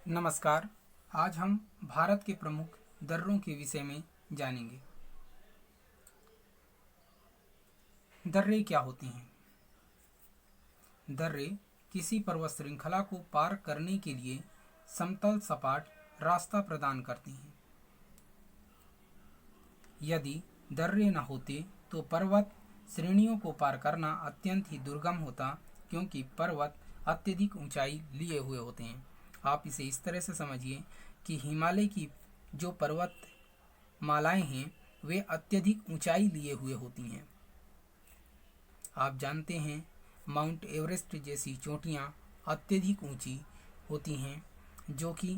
नमस्कार। आज हम भारत के प्रमुख दर्रों के विषय में जानेंगे। दर्रे क्या होते हैं? दर्रे किसी पर्वत श्रृंखला को पार करने के लिए समतल सपाट रास्ता प्रदान करती हैं। यदि दर्रे न होते तो पर्वत श्रेणियों को पार करना अत्यंत ही दुर्गम होता, क्योंकि पर्वत अत्यधिक ऊंचाई लिए हुए होते हैं। आप इसे इस तरह से समझिए कि हिमालय की जो पर्वत मालाएं हैं वे अत्यधिक ऊंचाई लिए हुए होती हैं। आप जानते हैं माउंट एवरेस्ट जैसी चोटियां अत्यधिक ऊंची होती हैं, जो कि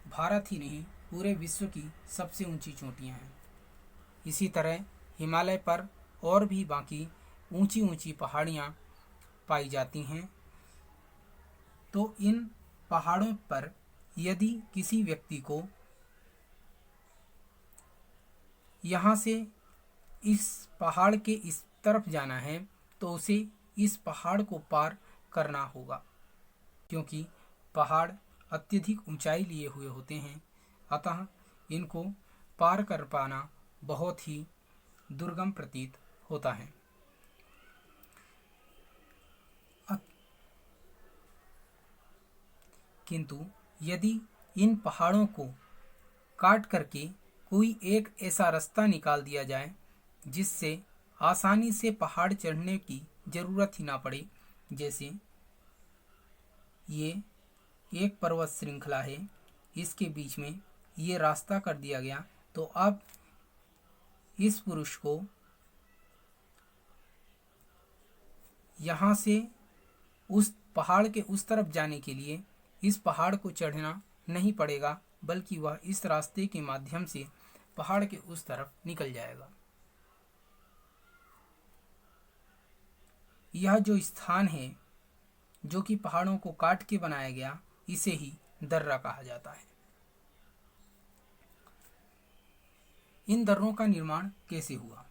भारत ही नहीं पूरे विश्व की सबसे ऊंची चोटियां हैं। इसी तरह हिमालय पर और भी बाकी ऊंची ऊंची पहाड़ियां पाई जाती हैं। तो इन पहाड़ों पर यदि किसी व्यक्ति को यहाँ से इस पहाड़ के इस तरफ जाना है तो उसे इस पहाड़ को पार करना होगा, क्योंकि पहाड़ अत्यधिक ऊंचाई लिए हुए होते हैं। अतः इनको पार कर पाना बहुत ही दुर्गम प्रतीत होता है। किंतु यदि इन पहाड़ों को काट करके कोई एक ऐसा रास्ता निकाल दिया जाए जिससे आसानी से पहाड़ चढ़ने की जरूरत ही ना पड़े, जैसे ये एक पर्वत श्रृंखला है, इसके बीच में ये रास्ता कर दिया गया, तो अब इस पुरुष को यहाँ से उस पहाड़ के उस तरफ जाने के लिए इस पहाड़ को चढ़ना नहीं पड़ेगा, बल्कि वह इस रास्ते के माध्यम से पहाड़ के उस तरफ निकल जाएगा। यह जो स्थान है जो कि पहाड़ों को काट के बनाया गया, इसे ही दर्रा कहा जाता है। इन दर्रों का निर्माण कैसे हुआ?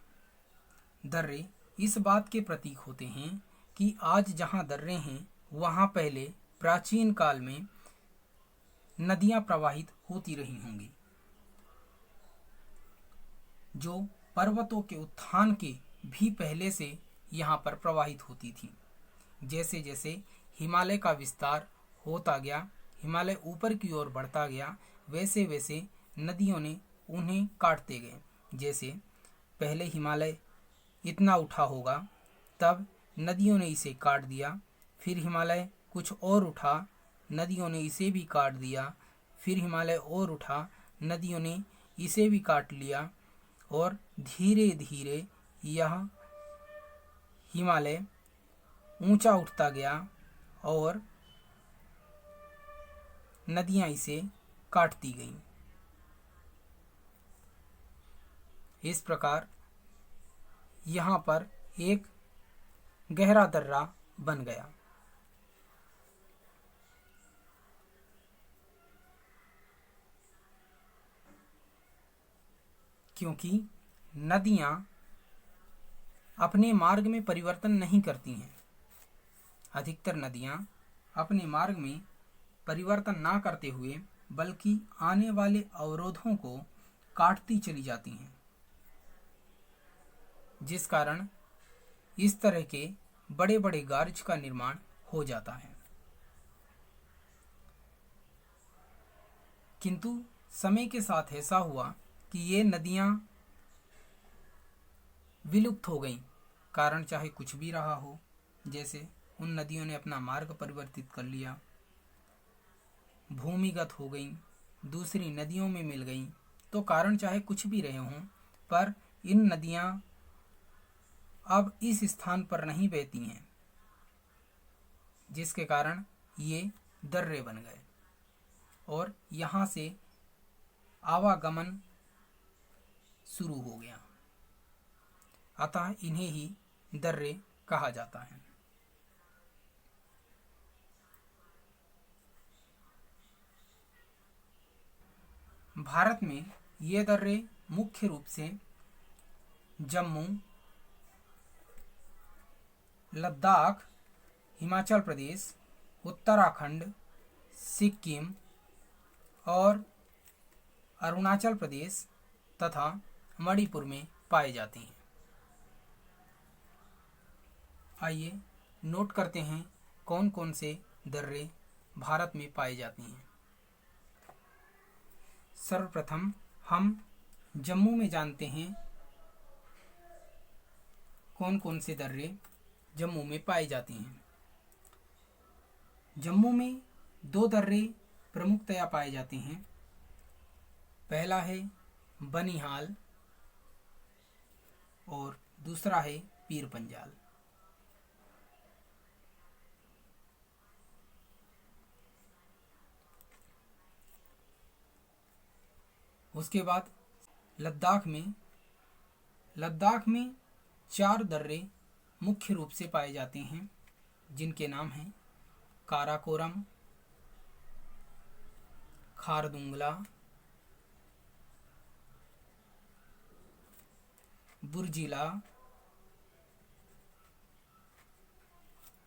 दर्रे इस बात के प्रतीक होते हैं कि आज जहाँ दर्रे हैं वहाँ पहले प्राचीन काल में नदियां प्रवाहित होती रही होंगी, जो पर्वतों के उत्थान के भी पहले से यहाँ पर प्रवाहित होती थी। जैसे जैसे हिमालय का विस्तार होता गया, हिमालय ऊपर की ओर बढ़ता गया, वैसे वैसे नदियों ने उन्हें काटते गए। जैसे पहले हिमालय इतना उठा होगा, तब नदियों ने इसे काट दिया, फिर हिमालय कुछ और उठा, नदियों ने इसे भी काट दिया, फिर हिमालय और उठा, नदियों ने इसे भी काट लिया, और धीरे धीरे यह हिमालय ऊंचा उठता गया और नदियां इसे काटती गईं। इस प्रकार यहाँ पर एक गहरा दर्रा बन गया। क्योंकि नदियां अपने मार्ग में परिवर्तन नहीं करती हैं। अधिकतर नदियां अपने मार्ग में परिवर्तन ना करते हुए बल्कि आने वाले अवरोधों को काटती चली जाती हैं, जिस कारण इस तरह के बड़े बड़े गार्ज का निर्माण हो जाता है। किंतु समय के साथ ऐसा हुआ कि ये नदियां विलुप्त हो गईं। कारण चाहे कुछ भी रहा हो, जैसे उन नदियों ने अपना मार्ग परिवर्तित कर लिया, भूमिगत हो गईं, दूसरी नदियों में मिल गईं, तो कारण चाहे कुछ भी रहे हों, पर इन नदियां अब इस स्थान पर नहीं बहती हैं, जिसके कारण ये दर्रे बन गए और यहाँ से आवागमन शुरू हो गया। अतः इन्हें ही दर्रे कहा जाता है। भारत में ये दर्रे मुख्य रूप से जम्मू, लद्दाख, हिमाचल प्रदेश, उत्तराखंड, सिक्किम और अरुणाचल प्रदेश तथा मणिपुर में पाए जाते हैं। आइए नोट करते हैं कौन कौन से दर्रे भारत में पाए जाते हैं। सर्वप्रथम हम जम्मू में जानते हैं कौन कौन से दर्रे जम्मू में पाए जाते हैं। जम्मू में 2 दर्रे प्रमुखतया पाए जाते हैं। पहला है बनिहाल और दूसरा है पीर पंजाल। उसके बाद लद्दाख में 4 दर्रे मुख्य रूप से पाए जाते हैं, जिनके नाम हैं काराकोरम, खारदुंगला, बुर्जिला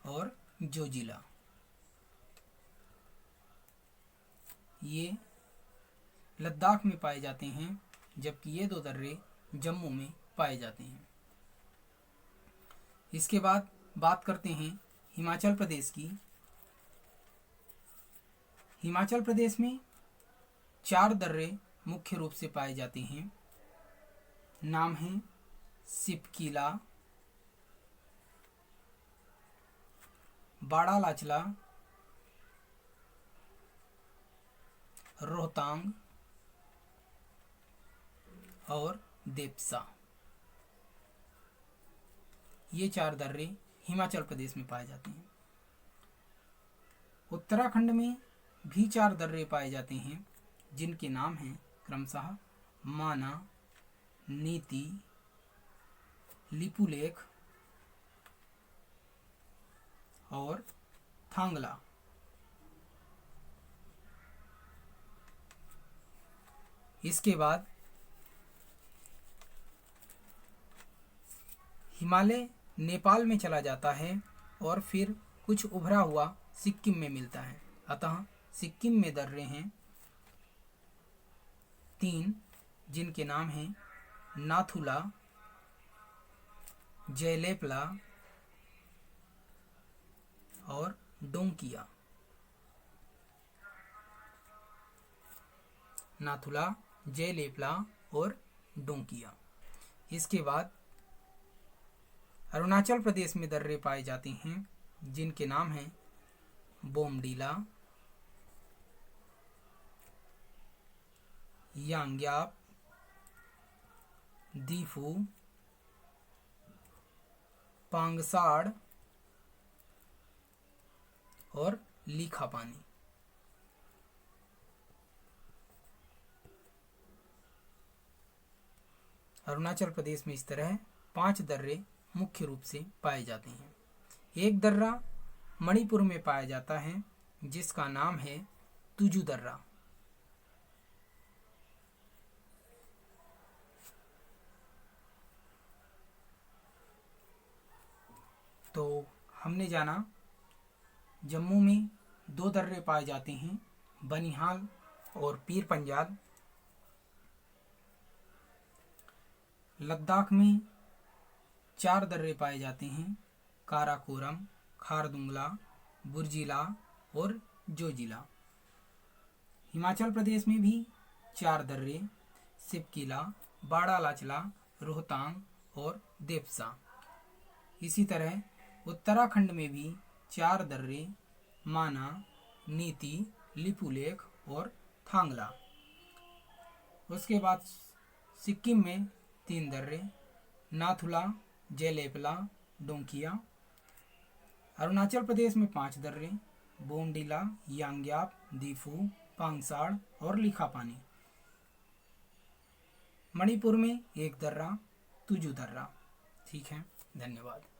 और जोजिला। ये लद्दाख में पाए जाते हैं, जबकि ये 2 दर्रे जम्मू में पाए जाते हैं। इसके बाद बात करते हैं हिमाचल प्रदेश की। हिमाचल प्रदेश में 4 दर्रे मुख्य रूप से पाए जाते हैं। नाम हैं सिपकीला, बाड़ा लाचला, रोहतांग और देपसा। ये 4 दर्रे हिमाचल प्रदेश में पाए जाते हैं। उत्तराखंड में भी 4 दर्रे पाए जाते हैं, जिनके नाम हैं क्रमशः माना, नीति, लिपुलेख और थांगला। इसके बाद हिमालय नेपाल में चला जाता है और फिर कुछ उभरा हुआ सिक्किम में मिलता है। अतः सिक्किम में दर्रे हैं 3, जिनके नाम हैं नाथुला, जयलेपला और डोंकिया। नाथुला, जयलेपला और डोंकिया। इसके बाद अरुणाचल प्रदेश में दर्रे पाए जाते हैं, जिनके नाम हैं बोमडीला, यांग्याप, दीफू, पांगसाड़ और लीखापानी। अरुणाचल प्रदेश में इस तरह 5 दर्रे मुख्य रूप से पाए जाते हैं। एक दर्रा मणिपुर में पाया जाता है, जिसका नाम है तुजु दर्रा। तो हमने जाना जम्मू में 2 दर्रे पाए जाते हैं, बनिहाल और पीर पंजाल। लद्दाख में 4 दर्रे पाए जाते हैं, काराकोरम, खारदुंगला, बुर्जिला और जोजिला। हिमाचल प्रदेश में भी 4 दर्रे, सिपकीला, बाड़ा लाचला, रोहतांग और देपसा। इसी तरह उत्तराखंड में भी 4 दर्रे, माना, नीति, लिपुलेख और थांगला। उसके बाद सिक्किम में 3 दर्रे, नाथुला, जयलेपला, डोंकिया। अरुणाचल प्रदेश में 5 दर्रे, बोमडीला, यांग्याप, दीफू, पांगसाड़ और लीखापानी। मणिपुर में 1 दर्रा, तुजु दर्रा। ठीक है, धन्यवाद।